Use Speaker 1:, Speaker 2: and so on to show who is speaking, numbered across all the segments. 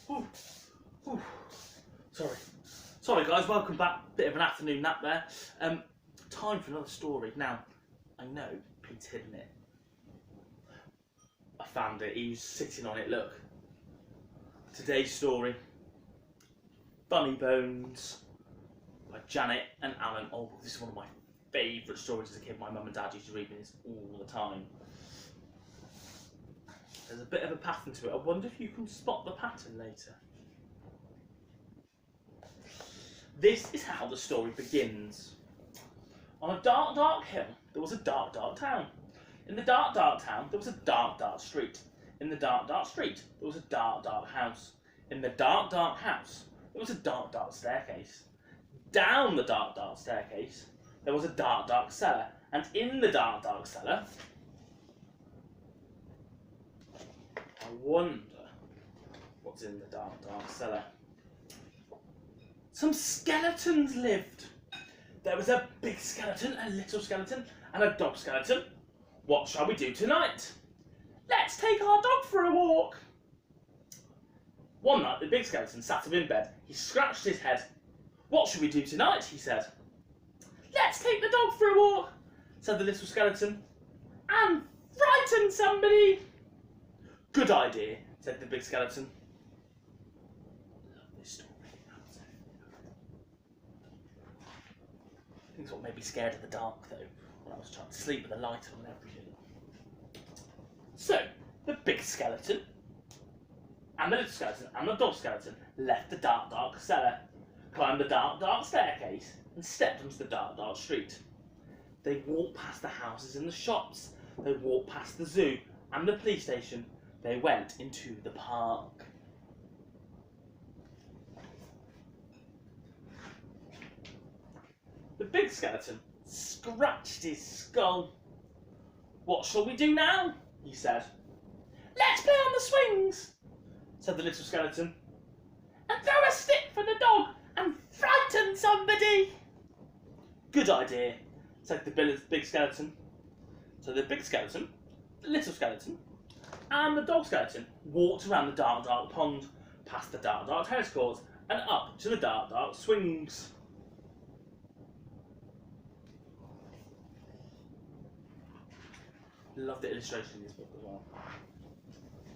Speaker 1: Ooh. Ooh. Sorry guys, welcome back. Bit of an afternoon nap there. Time for another story. Now, I know Pete's hidden it. I found it, he was sitting on it, look. Today's story, Funny Bones by Janet and Alan. Oh, this is one of my favourite stories as a kid. My mum and dad used to read me this all the time. There's a bit of a pattern to it. I wonder if you can spot the pattern later. This is how the story begins. On a dark, dark hill, there was a dark, dark town. In the dark, dark town, there was a dark, dark street. In the dark, dark street, there was a dark, dark house. In the dark, dark house, there was a dark, dark staircase. Down the dark, dark staircase, there was a dark, dark cellar. And in the dark, dark cellar, I wonder what's in the dark, dark cellar. Some skeletons lived. There was a big skeleton, a little skeleton, and a dog skeleton. What shall we do tonight? Let's take our dog for a walk. One night, the big skeleton sat up in bed. He scratched his head. What should we do tonight? He said. Let's take the dog for a walk, said the little skeleton, and frighten somebody. Good idea, said the big skeleton. Love this story. I think it's what made me scared of the dark, though, when I was trying to sleep with the light on and everything. So, the big skeleton, and the little skeleton, and the dog skeleton left the dark, dark cellar, climbed the dark, dark staircase, and stepped onto the dark, dark street. They walked past the houses and the shops. They walked past the zoo and the police station. They went into the park. The big skeleton scratched his skull. What shall we do now? He said. Let's play on the swings, said the little skeleton, and throw a stick for the dog and frighten somebody. Good idea, said the big skeleton. So the big skeleton, the little skeleton, and the dog skeleton walked around the dark, dark pond, past the dark, dark tennis courts, and up to the dark, dark swings. Love the illustration in this book as well.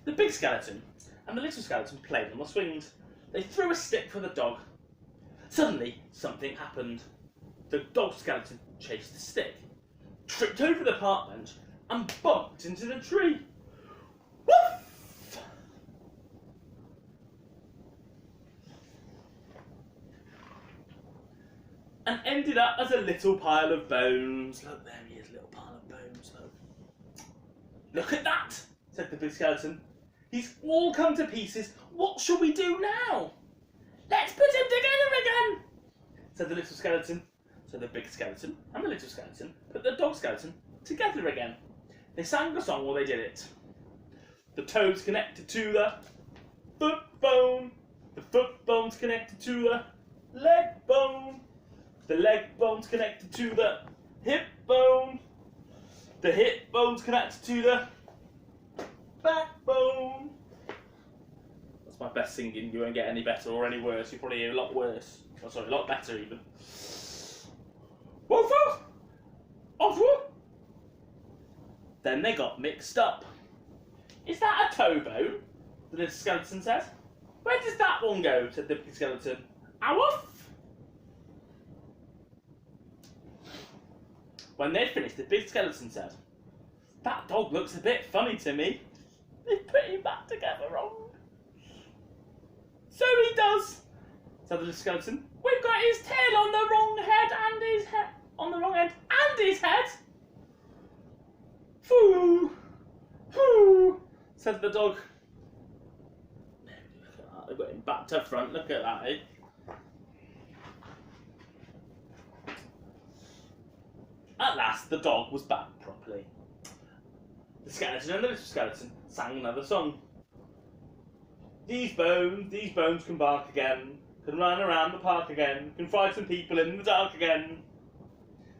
Speaker 1: The big skeleton and the little skeleton played on the swings. They threw a stick for the dog. Suddenly, something happened. The dog skeleton chased the stick, tripped over the park bench, and bumped into the tree. Woof! And ended up as a little pile of bones. Look, there he is, little pile of bones. Look at that, said the big skeleton. He's all come to pieces. What shall we do now? Let's put him together again, said the little skeleton. So the big skeleton and the little skeleton put the dog skeleton together again. They sang a song while they did it. The toes connected to the foot bone. The foot bone's connected to the leg bone. The leg bone's connected to the hip bone. The hip bone's connected to the backbone. That's my best singing. You won't get any better or any worse. You'll probably hear a lot worse. Oh, sorry, a lot better even. Woof woof! Off woof! Then they got mixed up. Is that a toe bone? The little skeleton said. Where does that one go? Said the big skeleton. Ah, woof! When they'd finished, the big skeleton said, that dog looks a bit funny to me. They put him back together wrong. So he does, said the little skeleton. We've got his tail on the wrong head and his head on the wrong end and his head. Foo, foo, said the dog. Look at that. They've got him back to front. Look at that, eh? At last, the dog was back properly. The skeleton and the little skeleton sang another song. These bones can bark again, can run around the park again, can frighten people in the dark again.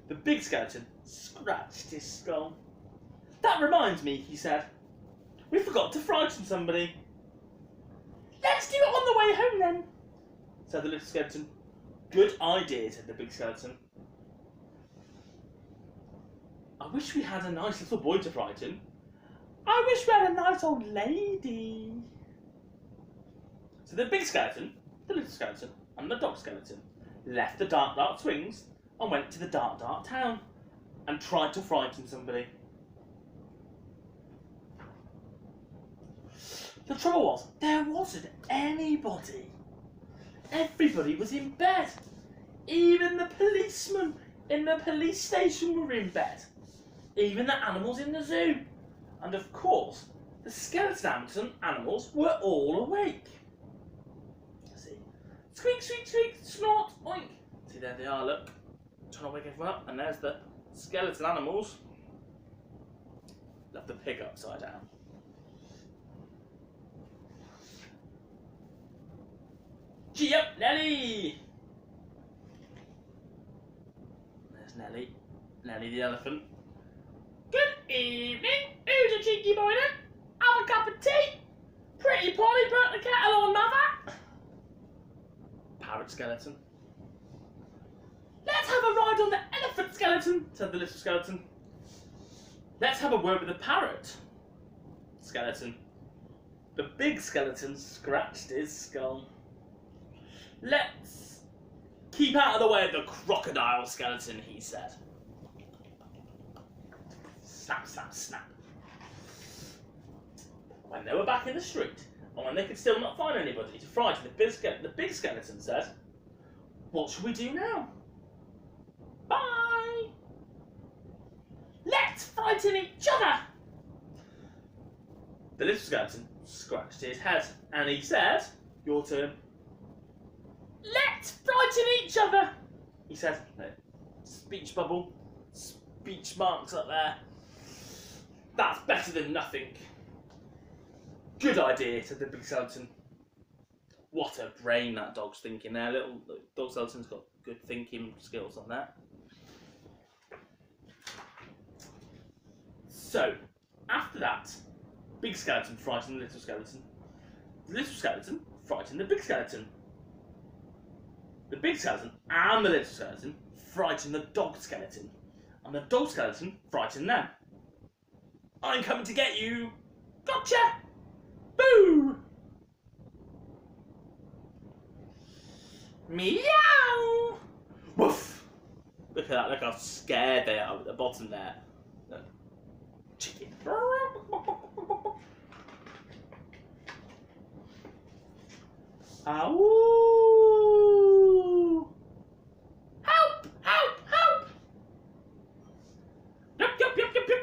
Speaker 1: The big skeleton scratched his skull. That reminds me, he said. We forgot to frighten somebody. Let's do it on the way home then, said the little skeleton. Good idea, said the big skeleton. I wish we had a nice little boy to frighten. I wish we had a nice old lady. So the big skeleton, the little skeleton, and the dog skeleton left the dark, dark swings and went to the dark, dark town and tried to frighten somebody. The trouble was, there wasn't anybody. Everybody was in bed. Even the policemen in the police station were in bed. Even the animals in the zoo. And of course, the skeleton animals were all awake. See? Squeak, squeak, squeak, snort, oink. See, there they are, look. Trying to wake everyone up. And there's the skeleton animals. Left the pig upside down. Gee up, Nelly! There's Nelly. Nelly the elephant. Good evening. Who's a cheeky boy then? Have a cup of tea? Pretty Polly burnt the kettle on, mother. Parrot skeleton. Let's have a ride on the elephant skeleton, said the little skeleton. Let's have a word with the parrot skeleton. The big skeleton scratched his skull. Let's keep out of the way of the crocodile skeleton, he said. Snap, snap, snap. When they were back in the street, and when they could still not find anybody to frighten the big skeleton said, what shall we do now? Bye! Let's frighten each other! The little skeleton scratched his head, and he said, your turn. Let's frighten each other! He said, speech bubble, speech marks up there. That's better than nothing. Good idea, said the big skeleton. What a brain that dog's thinking there. Little dog skeleton's got good thinking skills on that. So, after that, big skeleton frightened the little skeleton. The little skeleton frightened the big skeleton. The big skeleton and the little skeleton frightened the dog skeleton. And the dog skeleton frightened them. I'm coming to get you. Gotcha! Boo! Meow! Woof! Look at that, look how scared they are at the bottom there. Look. Chicken. Ow! Help! Help! Help! Yup, yup, yup, yup, yup.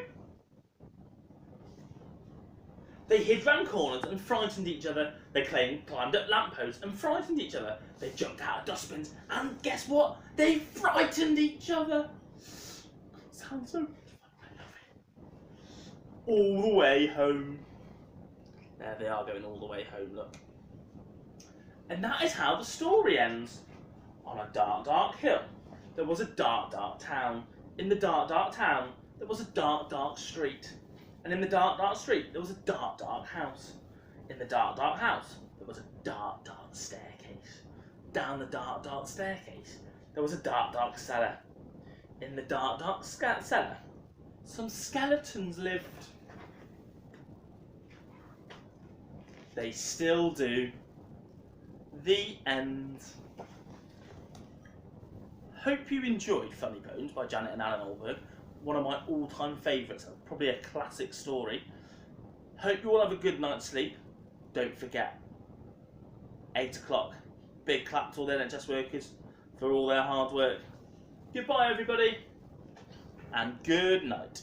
Speaker 1: They hid round corners and frightened each other. They climbed up lampposts and frightened each other. They jumped out of dustbins and guess what? They frightened each other. Sounds so good. I love it. All the way home. There they are going all the way home, look. And that is how the story ends. On a dark, dark hill, there was a dark, dark town. In the dark, dark town, there was a dark, dark street. And in the dark, dark street, there was a dark, dark house. In the dark, dark house, there was a dark, dark staircase. Down the dark, dark staircase, there was a dark, dark cellar. In the dark, dark cellar, some skeletons lived. They still do. The end. Hope you enjoyed Funny Bones by Janet and Alan Olberg. One of my all-time favourites, probably a classic story. Hope you all have a good night's sleep. Don't forget, 8 o'clock. Big clap to all the NHS workers for all their hard work. Goodbye everybody, and good night.